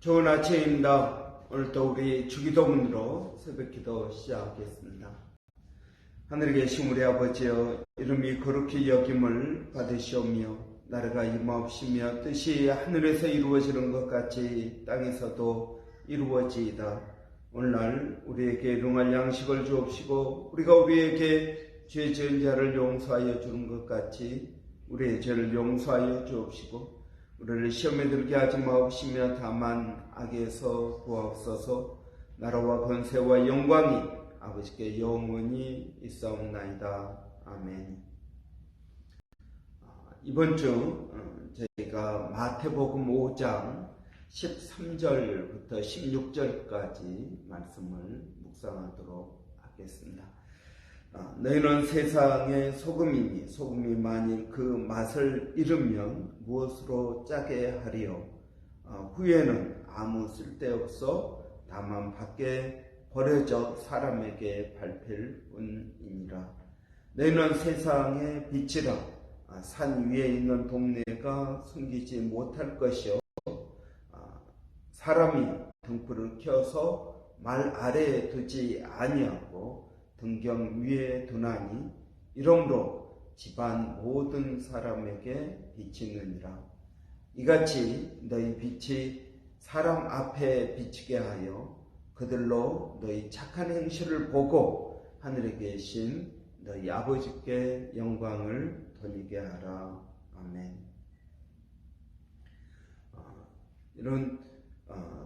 좋은 아침입니다. 오늘도 우리 주기도문으로 새벽기도 시작하겠습니다. 하늘에 계신 우리 아버지여, 이름이 거룩히 여김을 받으시오며 나라가 임하옵시며 뜻이 하늘에서 이루어지는 것 같이 땅에서도 이루어지이다. 오늘날 우리에게 일용할 양식을 주옵시고 우리가 우리에게 죄 지은 자를 용서하여 주는 것 같이 우리의 죄를 용서하여 주옵시고 우리를 시험에 들게 하지 마옵시며 다만 악에서 구하옵소서. 나라와 권세와 영광이 아버지께 영원히 있사옵나이다. 아멘. 이번 주 저희가 마태복음 5장 13절부터 16절까지 말씀을 묵상하도록 하겠습니다. 너희는 세상의 소금이니 소금이 만일 그 맛을 잃으면 무엇으로 짜게 하리요? 후에는 아무 쓸데없어 다만 밖에 버려져 사람에게 밟힐 뿐이니라. 너희는 세상의 빛이라. 산 위에 있는 동네가 숨기지 못할 것이요 사람이 등불을 켜서 말 아래에 두지 아니하고 등경 위에 두나니 이러므로 집안 모든 사람에게 비치느니라. 이같이 너희 빛이 사람 앞에 비치게 하여 그들로 너희 착한 행실을 보고 하늘에 계신 너희 아버지께 영광을 돌리게 하라. 아멘. 이런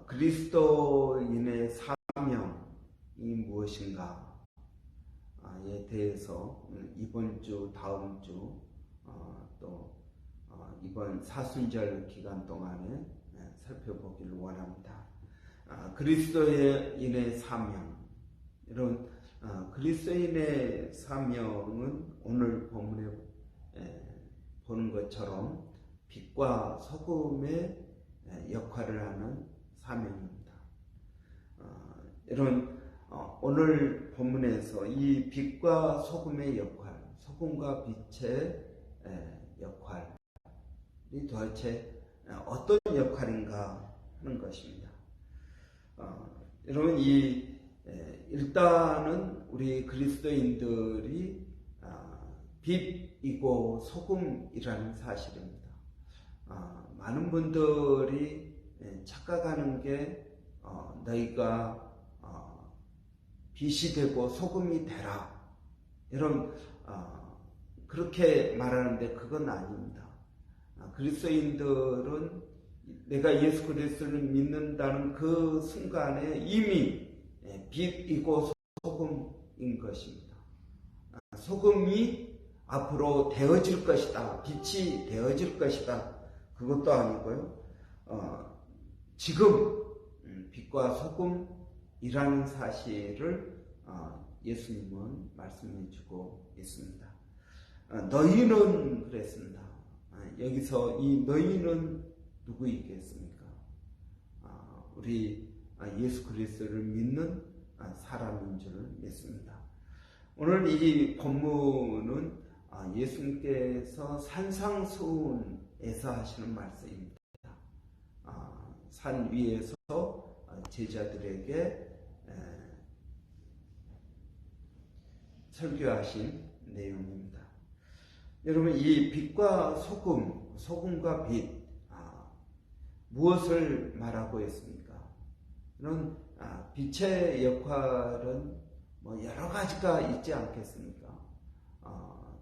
그리스도인의 사명이 무엇인가 에 대해서 이번 주, 다음 주, 또 이번 사순절 기간 동안에 살펴보기를 원합니다. 그리스도인의 사명, 이런 그리스도인의 사명은 오늘 본문에 보는 것처럼 빛과 소금의 역할을 하는 사명입니다. 이런 오늘 본문에서 이 빛과 소금의 역할, 소금과 빛의 역할이 도대체 어떤 역할인가 하는 것입니다. 여러분, 일단은 우리 그리스도인들이 빛이고 소금이라는 사실입니다. 많은 분들이 착각하는 게 너희가 빛이 되고 소금이 되라, 이런 그렇게 말하는데 그건 아닙니다. 그리스도인들은 내가 예수 그리스도를 믿는다는 그 순간에 이미 빛이고 소금인 것입니다. 소금이 앞으로 되어질 것이다, 빛이 되어질 것이다, 그것도 아니고요. 지금 빛과 소금이라는 사실을 예수님은 말씀해 주고 있습니다. 너희는 그랬습니다. 여기서 이 너희는 누구이겠습니까? 우리 예수 그리스도를 믿는 사람인 줄 믿습니다. 오늘 이 본문은 예수님께서 산상수훈에서 하시는 말씀입니다. 산 위에서 제자들에게 설교하신 내용입니다. 여러분, 이 빛과 소금, 소금과 빛, 무엇을 말하고 있습니까? 이런 빛의 역할은 여러 가지가 있지 않겠습니까?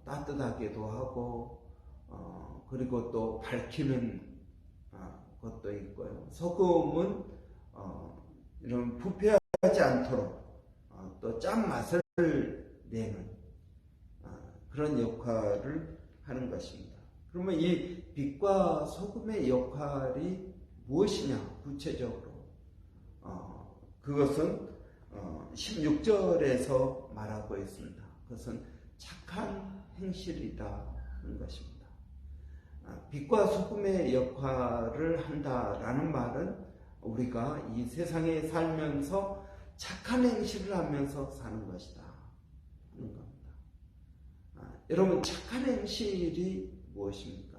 따뜻하게도 하고, 그리고 또 밝히는 것도 있고요. 소금은 이런 부패하지 않도록 또 짠맛을 내는 그런 역할을 하는 것입니다. 그러면 이 빛과 소금의 역할이 무엇이냐, 구체적으로 그것은 16절에서 말하고 있습니다. 그것은 착한 행실이다 하는 것입니다. 빛과 소금의 역할을 한다라는 말은 우리가 이 세상에 살면서 착한 행실을 하면서 사는 것이다 하는 겁니다. 여러분, 착한 행실이 무엇입니까?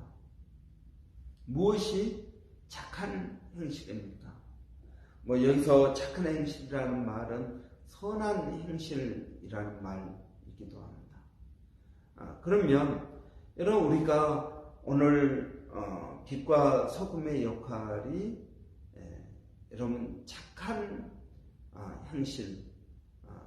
무엇이 착한 행실입니까? 뭐 여기서 착한 행실이라는 말은 선한 행실이라는 말이기도 합니다. 그러면 여러분 우리가 오늘 빛과 소금의 역할이 여러분 착한 행실,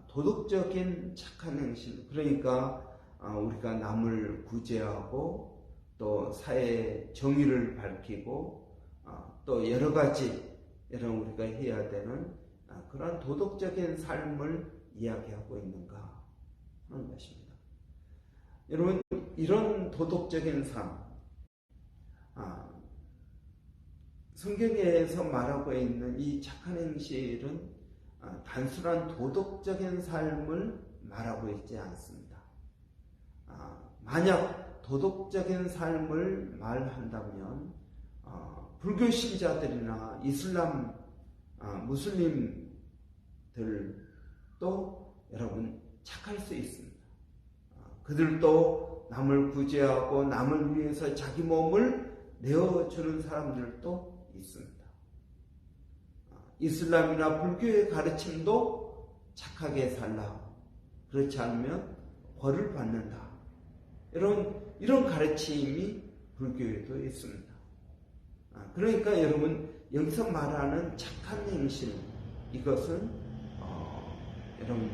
도덕적인 착한 행실, 그러니까 우리가 남을 구제하고 또 사회의 정의를 밝히고 또 여러 가지 여러분 우리가 해야 되는 그런 도덕적인 삶을 이야기하고 있는가 하는 것입니다. 여러분 이런 도덕적인 삶, 성경에서 말하고 있는 이 착한 행실은 단순한 도덕적인 삶을 말하고 있지 않습니다. 만약 도덕적인 삶을 말한다면 불교 신자들이나 이슬람 무슬림들도 여러분 착할 수 있습니다. 그들도 남을 구제하고 남을 위해서 자기 몸을 내어주는 사람들도 있습니다. 이슬람이나 불교의 가르침도 착하게 살라, 그렇지 않으면 벌을 받는다, 이런 가르침이 불교에도 있습니다. 그러니까 여러분 여기서 말하는 착한 행실, 이것은 여러분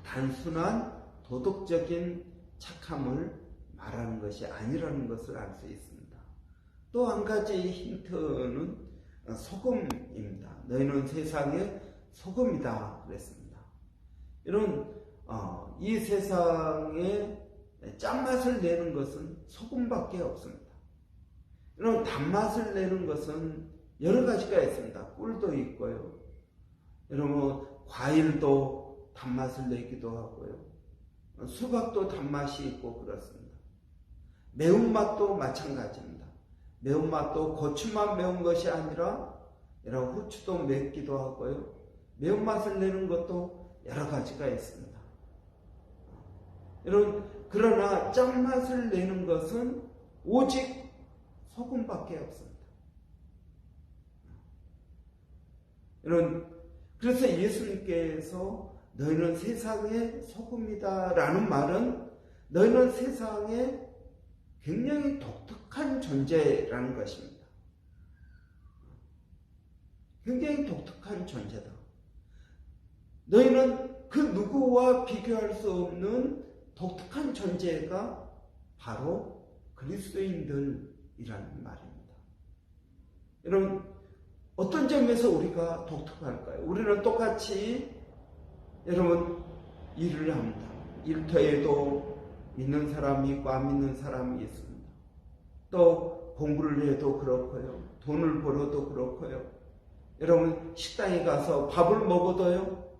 단순한 도덕적인 착함을 말하는 것이 아니라는 것을 알 수 있습니다. 또 한 가지 힌트는 소금입니다. 너희는 세상의 소금이다 그랬습니다. 이 세상에 짠맛을 내는 것은 소금밖에 없습니다. 이런 단맛을 내는 것은 여러 가지가 있습니다. 꿀도 있고요. 여러분 과일도 단맛을 내기도 하고요. 수박도 단맛이 있고 그렇습니다. 매운맛도 마찬가지입니다. 매운맛도 고추만 매운 것이 아니라 여러 후추도 맵기도 하고요. 매운맛을 내는 것도 여러 가지가 있습니다. 그러나 짠맛을 내는 것은 오직 소금밖에 없습니다. 그래서 예수님께서 너희는 세상의 소금이다 라는 말은 너희는 세상에 굉장히 독특한 존재라는 것입니다. 굉장히 독특한 존재다. 너희는 그 누구와 비교할 수 없는 독특한 존재가 바로 그리스도인들이라는 말입니다. 여러분 어떤 점에서 우리가 독특할까요? 우리는 똑같이 여러분 일을 합니다. 일터에도 믿는 사람이 있고 안 믿는 사람이 있습니다. 또 공부를 해도 그렇고요. 돈을 벌어도 그렇고요. 여러분 식당에 가서 밥을 먹어도요.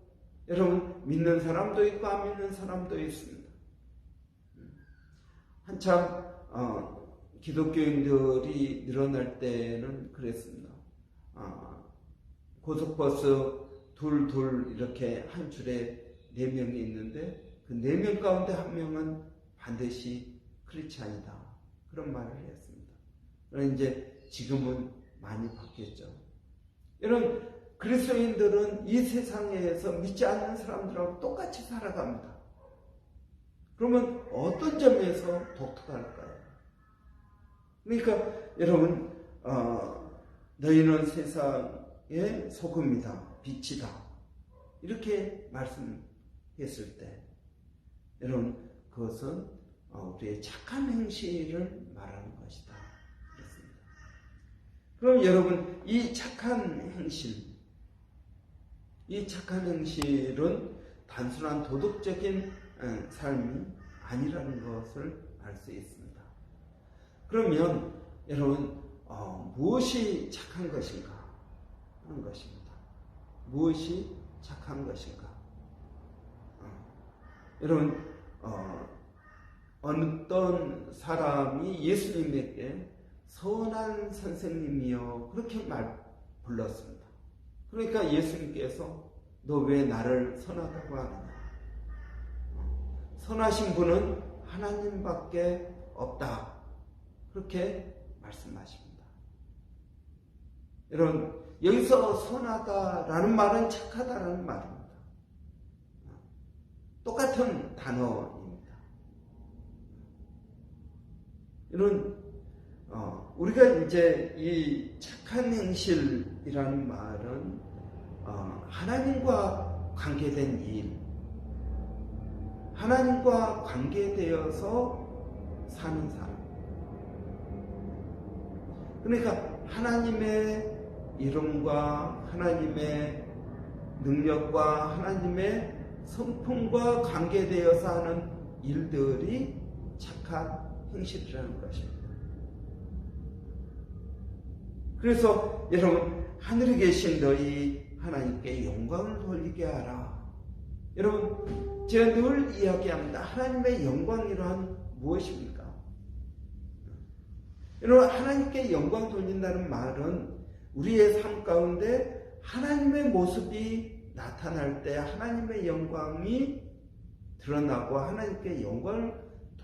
여러분 믿는 사람도 있고 안 믿는 사람도 있습니다. 한참 기독교인들이 늘어날 때는 그랬습니다. 고속버스 둘 이렇게 한 줄에 4명이 있는데 그 4명 가운데 1명은 반드시 크리스찬이다, 그런 말을 했습니다. 그러나 이제 지금은 많이 바뀌었죠. 이런 그리스도인들은 이 세상에서 믿지 않는 사람들하고 똑같이 살아갑니다. 그러면 어떤 점에서 독특할까요? 그러니까 여러분 너희는 세상의 소금이다, 빛이다, 이렇게 말씀했을 때 여러분 그것은 우리의 착한 행실을 말하는 것이다 그렇습니다. 그럼 여러분 이 착한 행실은 단순한 도덕적인 삶이 아니라는 것을 알 수 있습니다. 그러면 여러분 무엇이 착한 것인가 하는 것입니다. 무엇이 착한 것인가? 여러분 어떤 사람이 예수님에게 선한 선생님이여 그렇게 불렀습니다. 그러니까 예수님께서 너 왜 나를 선하다고 하느냐? 선하신 분은 하나님밖에 없다, 그렇게 말씀하십니다. 여러분 여기서 선하다라는 말은 착하다라는 말입니다. 똑같은 단어입니다. 이런 우리가 이제 이 착한 행실이라는 말은 하나님과 관계된 일, 하나님과 관계되어서 사는 사람. 그러니까 하나님의 이름과 하나님의 능력과 하나님의 성품과 관계되어서 하는 일들이 착한 행실이라는 것입니다. 그래서 여러분, 하늘에 계신 너희 하나님께 영광을 돌리게 하라. 여러분, 제가 늘 이야기합니다. 하나님의 영광이란 무엇입니까? 여러분, 하나님께 영광 돌린다는 말은 우리의 삶 가운데 하나님의 모습이 나타날 때 하나님의 영광이 드러나고 하나님께 영광을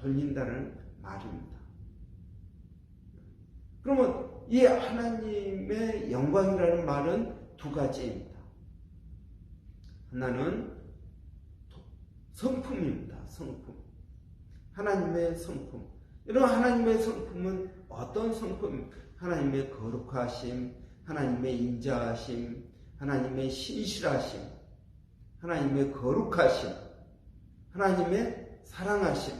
돌린다는 말입니다. 그러면 이 하나님의 영광이라는 말은 두 가지입니다. 하나는 성품입니다. 성품. 하나님의 성품. 이런 하나님의 성품은 어떤 성품입니까? 하나님의 거룩하심, 하나님의 인자하심, 하나님의 신실하심, 하나님의 거룩하심, 하나님의 사랑하심,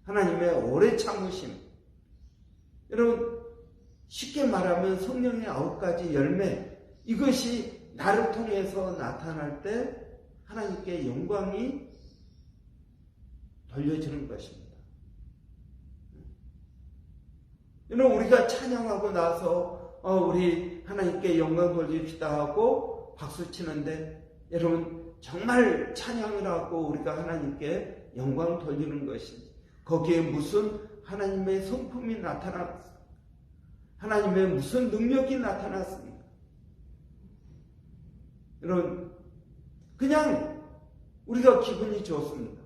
하나님의 오래 참으심. 여러분, 쉽게 말하면 성령의 9가지 열매, 이것이 나를 통해서 나타날 때 하나님께 영광이 돌려지는 것입니다. 여러분, 우리가 찬양하고 나서 우리 하나님께 영광 돌립시다 하고 박수 치는데, 여러분, 정말 찬양을 하고 우리가 하나님께 영광을 돌리는 것이, 거기에 무슨 하나님의 성품이 나타났습니까? 하나님의 무슨 능력이 나타났습니까? 여러분, 그냥 우리가 기분이 좋습니다.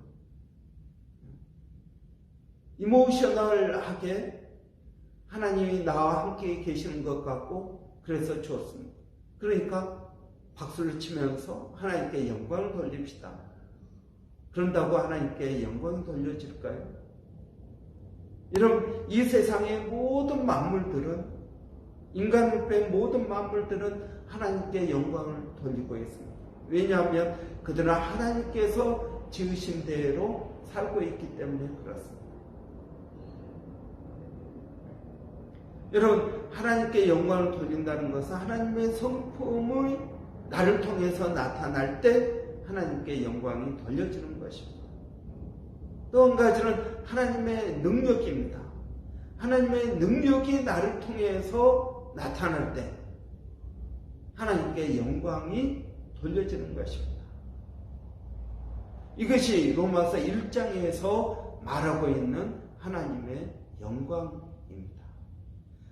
이모셔널하게 하나님이 나와 함께 계시는 것 같고, 그래서 좋습니다. 그러니까 박수를 치면서 하나님께 영광을 돌립시다. 그런다고 하나님께 영광이 돌려질까요? 여러분, 이 세상의 모든 만물들은, 인간을 뺀 모든 만물들은 하나님께 영광을 돌리고 있습니다. 왜냐하면 그들은 하나님께서 지으신 대로 살고 있기 때문에 그렇습니다. 여러분, 하나님께 영광을 돌린다는 것은 하나님의 성품이 나를 통해서 나타날 때 하나님께 영광이 돌려지는 것입니다. 또 한 가지는 하나님의 능력입니다. 하나님의 능력이 나를 통해서 나타날 때 하나님께 영광이 돌려지는 것입니다. 이것이 로마서 1장에서 말하고 있는 하나님의 영광입니다.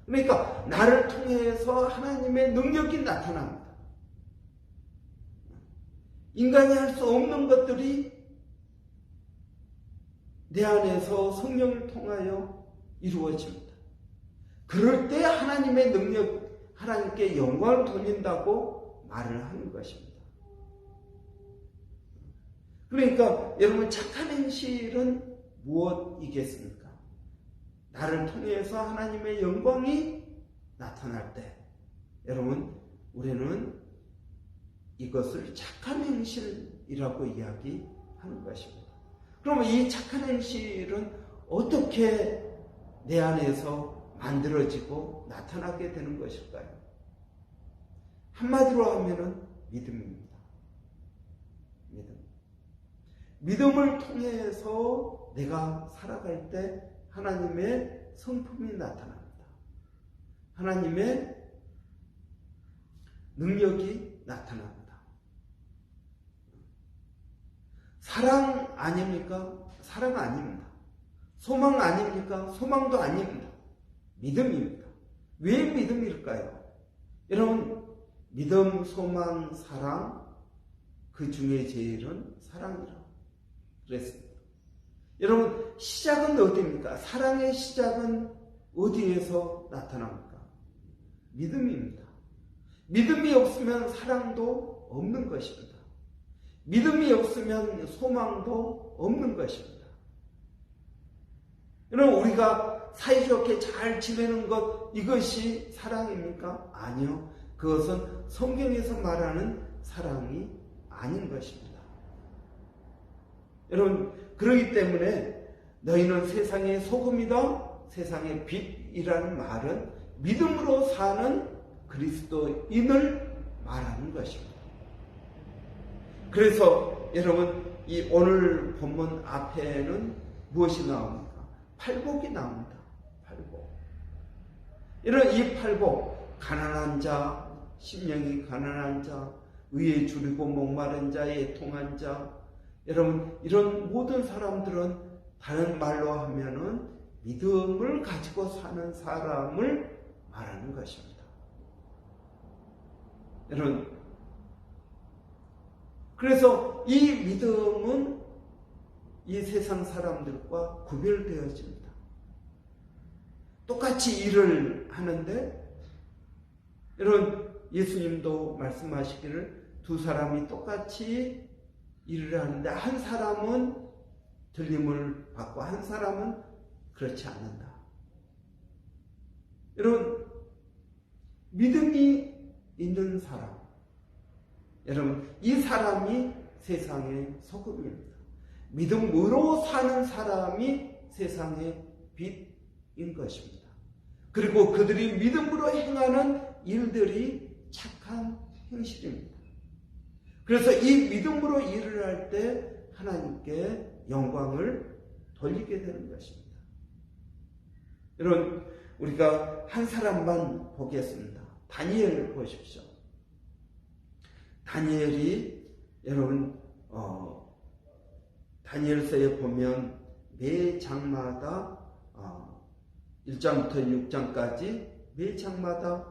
그러니까 나를 통해서 하나님의 능력이 나타납니다. 인간이 할 수 없는 것들이 내 안에서 성령을 통하여 이루어집니다. 그럴 때 하나님의 능력, 하나님께 영광을 돌린다고 말을 하는 것입니다. 그러니까 여러분, 착한 행실은 무엇이겠습니까? 나를 통해서 하나님의 영광이 나타날 때 여러분, 우리는 이것을 착한 행실이라고 이야기하는 것입니다. 그러면 이 착한 행실은 어떻게 내 안에서 만들어지고 나타나게 되는 것일까요? 한마디로 하면은 믿음입니다. 믿음을 통해서 내가 살아갈 때 하나님의 성품이 나타납니다. 하나님의 능력이 나타납니다. 사랑 아닙니까? 사랑 아닙니다. 소망 아닙니까? 소망도 아닙니다. 믿음입니다. 왜 믿음일까요? 여러분, 믿음, 소망, 사랑, 그 중에 제일은 사랑이라고 그랬습니다. 여러분, 시작은 어디입니까? 사랑의 시작은 어디에서 나타납니까? 믿음입니다. 믿음이 없으면 사랑도 없는 것입니다. 믿음이 없으면 소망도 없는 것입니다. 여러분, 우리가 사이좋게 잘 지내는 것, 이것이 사랑입니까? 아니요. 그것은 성경에서 말하는 사랑이 아닌 것입니다. 여러분, 그렇기 때문에 너희는 세상의 소금이다, 세상의 빛이라는 말은 믿음으로 사는 그리스도인을 말하는 것입니다. 그래서 여러분, 이 오늘 본문 앞에는 무엇이 나옵니까? 팔복이 나옵니다. 팔복. 이런 이 팔복, 가난한 자, 심령이 가난한 자, 의에 줄이고 목마른 자, 애통한 자, 여러분, 이런 모든 사람들은 다른 말로 하면은 믿음을 가지고 사는 사람을 말하는 것입니다. 여러분, 그래서 이 믿음은 이 세상 사람들과 구별되어집니다. 똑같이 일을 하는데, 여러분, 예수님도 말씀하시기를 두 사람이 똑같이 일을 하는데 한 사람은 들림을 받고 한 사람은 그렇지 않는다. 여러분, 믿음이 있는 사람, 여러분, 이 사람이 세상의 소금입니다. 믿음으로 사는 사람이 세상의 빛인 것입니다. 그리고 그들이 믿음으로 행하는 일들이 착한 행실입니다. 그래서 이 믿음으로 일을 할 때 하나님께 영광을 돌리게 되는 것입니다. 여러분, 우리가 한 사람만 보겠습니다. 다니엘 보십시오. 다니엘이 여러분 다니엘서에 보면 매 장마다 1장부터 6장까지 매 장마다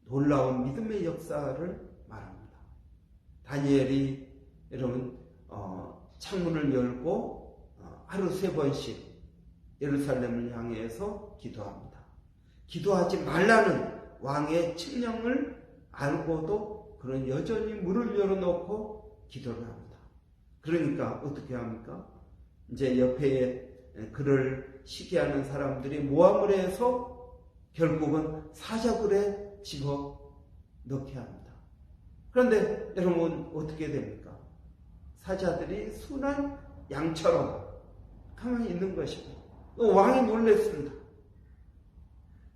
놀라운 믿음의 역사를 말합니다. 다니엘이 여러분 창문을 열고 하루 3번씩 예루살렘을 향해서 기도합니다. 기도하지 말라는 왕의 칙령을 알고도 그는 여전히 문을 열어놓고 기도를 합니다. 그러니까 어떻게 합니까? 이제 옆에 그를 시기하는 사람들이 모함을 해서 결국은 사자굴에 집어넣게 합니다. 그런데 여러분 어떻게 됩니까? 사자들이 순한 양처럼 가만히 있는 것입니다. 왕이 놀랐습니다.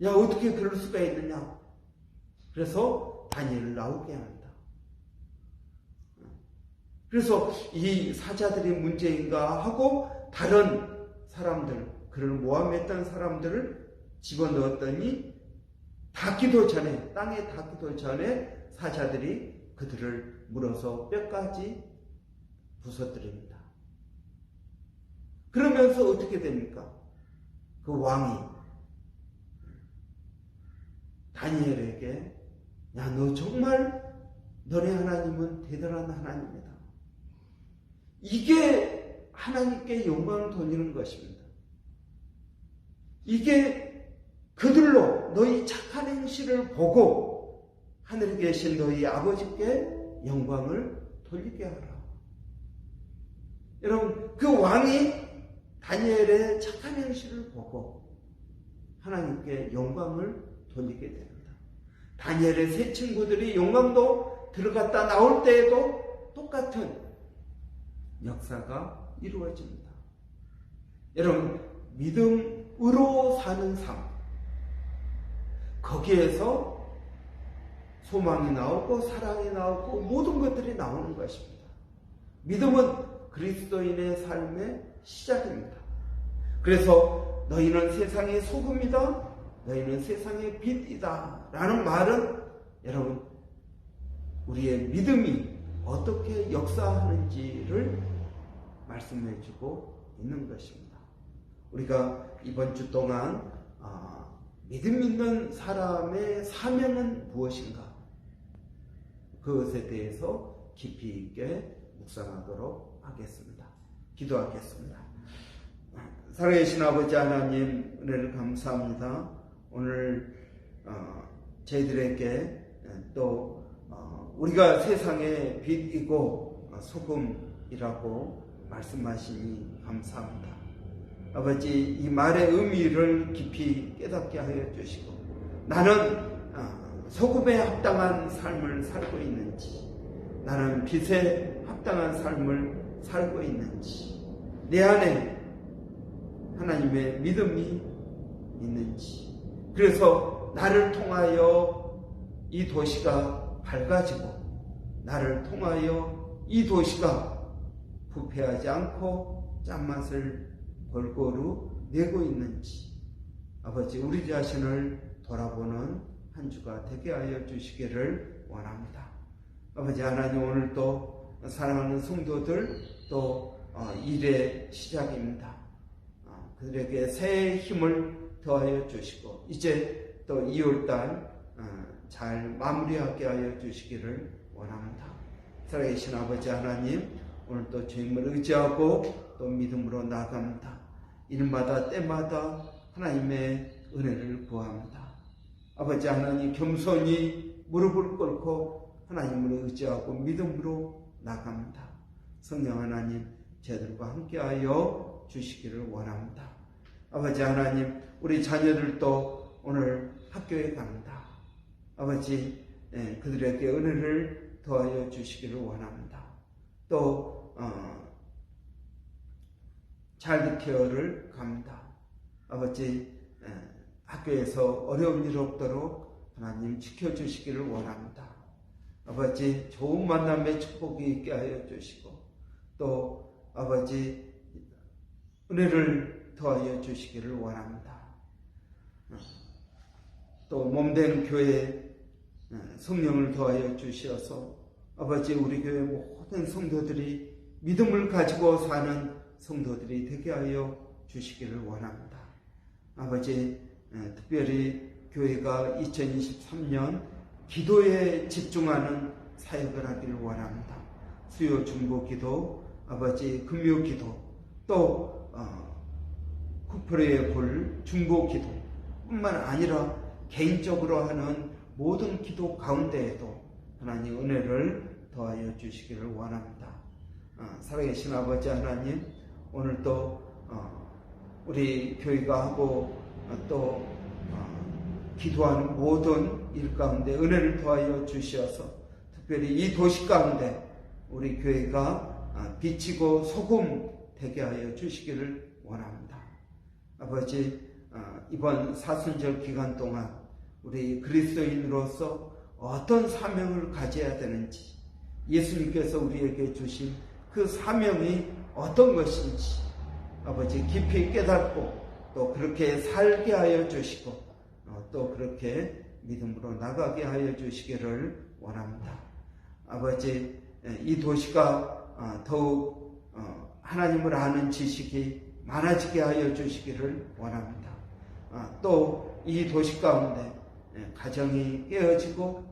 야, 어떻게 그럴 수가 있느냐? 그래서 다니엘을 나오게 합니다. 그래서 이 사자들이 문제인가 하고 다른 사람들, 그를 모함했던 사람들을 집어넣었더니 닿기도 전에, 땅에 닿기도 전에 사자들이 그들을 물어서 뼈까지 부서뜨립니다. 그러면서 어떻게 됩니까? 그 왕이 다니엘에게 야, 너 정말 너네 하나님은 대단한 하나님이다. 이게 하나님께 영광을 돌리는 것입니다. 이게 그들로 너희 착한 행실을 보고 하늘에 계신 너희 아버지께 영광을 돌리게 하라. 여러분, 그 왕이 다니엘의 착한 행실을 보고 하나님께 영광을 돌리게 됩니다. 다니엘의 세 친구들이 용왕도 들어갔다 나올 때에도 똑같은 역사가 이루어집니다. 여러분, 믿음으로 사는 삶, 거기에서 소망이 나오고 사랑이 나오고 모든 것들이 나오는 것입니다. 믿음은 그리스도인의 삶의 시작입니다. 그래서 너희는 세상의 소금이다, 너희는 세상의 빛이다 라는 말은 여러분, 우리의 믿음이 어떻게 역사하는지를 말씀해 주고 있는 것입니다. 우리가 이번 주 동안 믿음 있는 사람의 사명은 무엇인가, 그것에 대해서 깊이 있게 묵상하도록 하겠습니다. 기도하겠습니다. 살아계신 아버지 하나님, 은혜를 감사합니다. 오늘 저희들에게 또 우리가 세상의 빛이고 소금이라고 말씀하시니 감사합니다. 아버지, 이 말의 의미를 깊이 깨닫게 하여 주시고, 나는 소금에 합당한 삶을 살고 있는지, 나는 빛에 합당한 삶을 살고 있는지, 내 안에 하나님의 믿음이 있는지, 그래서 나를 통하여 이 도시가 밝아지고, 나를 통하여 이 도시가 부패하지 않고 짠맛을 골고루 내고 있는지, 아버지, 우리 자신을 돌아보는 한 주가 되게 하여 주시기를 원합니다. 아버지 하나님, 오늘도 사랑하는 성도들, 또 일의 시작입니다. 그들에게 새해 힘을 더하여 주시고, 이제 또 2월달 잘 마무리하게 하여 주시기를 원합니다. 살아계신 아버지 하나님, 오늘도 주님을 의지하고 또 믿음으로 나아갑니다. 일마다 때마다 하나님의 은혜를 구합니다. 아버지 하나님, 겸손히 무릎을 꿇고 하나님을 의지하고 믿음으로 나갑니다. 성령 하나님, 저희들과 함께하여 주시기를 원합니다. 아버지 하나님, 우리 자녀들도 오늘 학교에 갑니다. 아버지, 그들에게 은혜를 더하여 주시기를 원합니다. 또 차일드케어를 갑니다. 아버지, 학교에서 어려운 일 없도록 하나님 지켜주시기를 원합니다. 아버지, 좋은 만남의 축복이 있게 하여 주시고, 또 아버지, 은혜를 더하여 주시기를 원합니다. 또 몸된 교회 성령을 더하여 주시어서 아버지, 우리 교회 모든 성도들이 믿음을 가지고 사는 성도들이 되게 하여 주시기를 원합니다. 아버지, 특별히 교회가 2023년 기도에 집중하는 사역을 하기를 원합니다. 수요 중보 기도, 아버지 금요 기도, 또 쿠프레의 불 중보 기도 뿐만 아니라 개인적으로 하는 모든 기도 가운데에도 하나님 은혜를 더하여 주시기를 원합니다. 살아계신 아버지 하나님, 오늘도 우리 교회가 하고 또 기도하는 모든 일 가운데 은혜를 더하여 주시어서 특별히 이 도시 가운데 우리 교회가 빛이고 소금 되게 하여 주시기를 원합니다. 아버지, 이번 사순절 기간 동안 우리 그리스도인으로서 어떤 사명을 가져야 되는지, 예수님께서 우리에게 주신 그 사명이 어떤 것인지 아버지 깊이 깨닫고 또 그렇게 살게 하여 주시고 또 그렇게 믿음으로 나가게 하여 주시기를 원합니다. 아버지, 이 도시가 더욱 하나님을 아는 지식이 많아지게 하여 주시기를 원합니다. 또 이 도시 가운데 가정이 깨어지고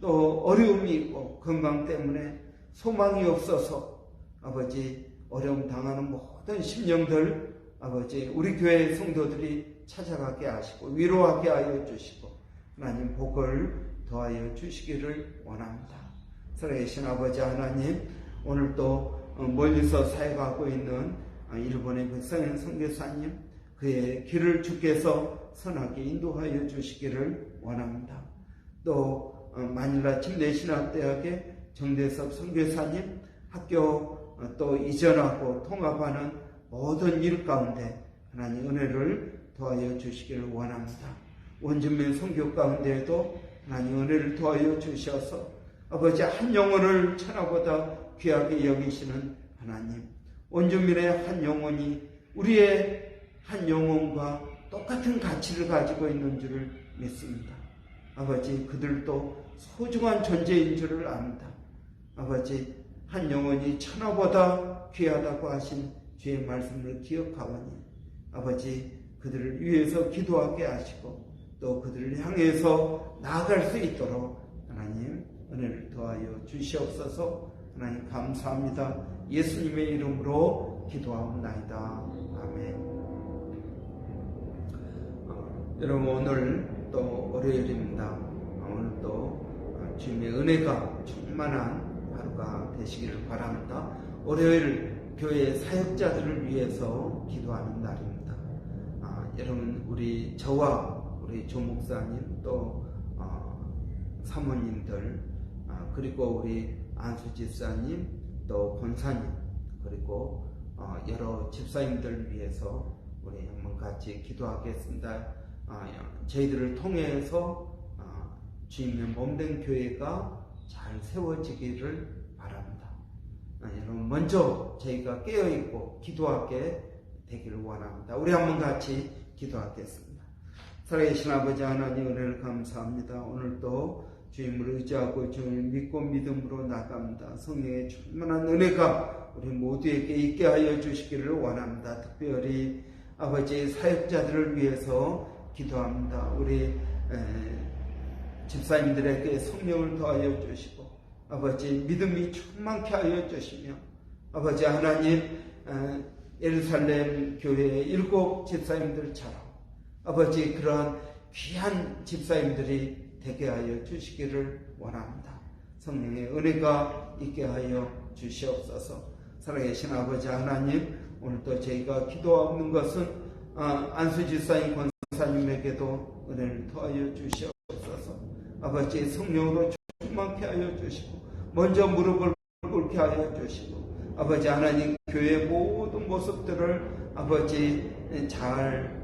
또 어려움이 있고 건강 때문에 소망이 없어서 아버지 어려움 당하는 모든 심령들 아버지 우리 교회 성도들이 찾아가게 하시고 위로하게 하여 주시고 하나님 복을 더하여 주시기를 원합니다. 살아계신 아버지 하나님, 오늘도 멀리서 사역하고 있는 일본의 백성현 선교사님, 그의 길을 주께서 선하게 인도하여 주시기를 원합니다. 또 마닐라 침례신학대학의 정대섭 선교사님, 학교 또 이전하고 통합하는 모든 일 가운데 하나님 은혜를 더하여 주시기를 원합니다. 원주민 선교 가운데에도 하나님 은혜를 더하여 주셔서 아버지 한 영혼을 천하보다 귀하게 여기시는 하나님, 원주민의 한 영혼이 우리의 한 영혼과 똑같은 가치를 가지고 있는 줄을 믿습니다. 아버지, 그들도 소중한 존재인 줄을 압니다. 아버지, 한 영혼이 천하보다 귀하다고 하신 주의 말씀을 기억하오니 아버지, 그들을 위해서 기도하게 하시고 또 그들을 향해서 나아갈 수 있도록 하나님 은혜를 더하여 주시옵소서. 하나님 감사합니다. 예수님의 이름으로 기도하옵나이다. 아멘. 여러분, 오늘 또 월요일입니다. 오늘 또 주님의 은혜가 충만한 하루가 되시기를 바랍니다. 월요일 교회 사역자들을 위해서 기도하는 날입니다. 여러분, 우리 저와 우리 조 목사님 또 사모님들, 그리고 우리 안수 집사님 또 권사님, 그리고 여러 집사님들 위해서 우리 한번 같이 기도하겠습니다. 저희들을 통해서 주님의 몸된 교회가 잘 세워지기를 바랍니다. 여러분, 먼저 저희가 깨어있고 기도하게 되기를 원합니다. 우리 한번 같이 기도하겠습니다. 살아계신 아버지 하나님, 은혜를 감사합니다. 오늘도 주님을 의지하고 주님을 믿고 믿음으로 나갑니다. 성령의 충만한 은혜가 우리 모두에게 있게 하여 주시기를 원합니다. 특별히 아버지의 사역자들을 위해서 기도합니다. 우리 집사님들에게 성령을 더하여 주시고 아버지 믿음이 충만케 하여 주시며 아버지 하나님, 예루살렘 교회의 7 집사님들처럼 아버지 그러한 귀한 집사님들이 되게 하여 주시기를 원합니다. 성령의 은혜가 있게 하여 주시옵소서. 살아계신 아버지 하나님, 오늘도 저희가 기도하는 것은 안수 집사님 권사님에게도 은혜를 더하여 주시옵소서. 아버지 성령으로 충만케 하여 주시고 먼저 무릎을 꿇게 하여 주시고 아버지 하나님, 교회의 모든 모습들을 아버지 잘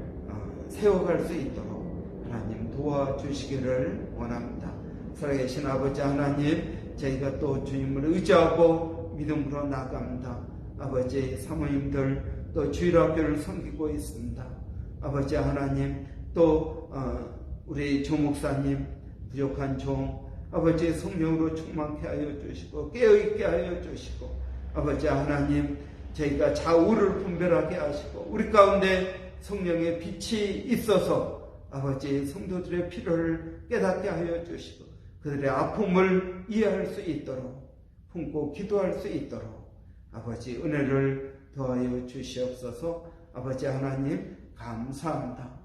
세워갈 수 있도록 하나님 도와주시기를 원합니다. 살아계신 아버지 하나님, 저희가 또 주님을 의지하고 믿음으로 나갑니다. 아버지 사모님들 또 주일학교를 섬기고 있습니다. 아버지 하나님, 또 우리 조 목사님 부족한 종 아버지의 성령으로 충만케 하여 주시고 깨어있게 하여 주시고 아버지 하나님, 저희가 좌우를 분별하게 하시고 우리 가운데 성령의 빛이 있어서 아버지 성도들의 필요를 깨닫게 하여 주시고 그들의 아픔을 이해할 수 있도록 품고 기도할 수 있도록 아버지 은혜를 더하여 주시옵소서. 아버지 하나님, 감사합니다.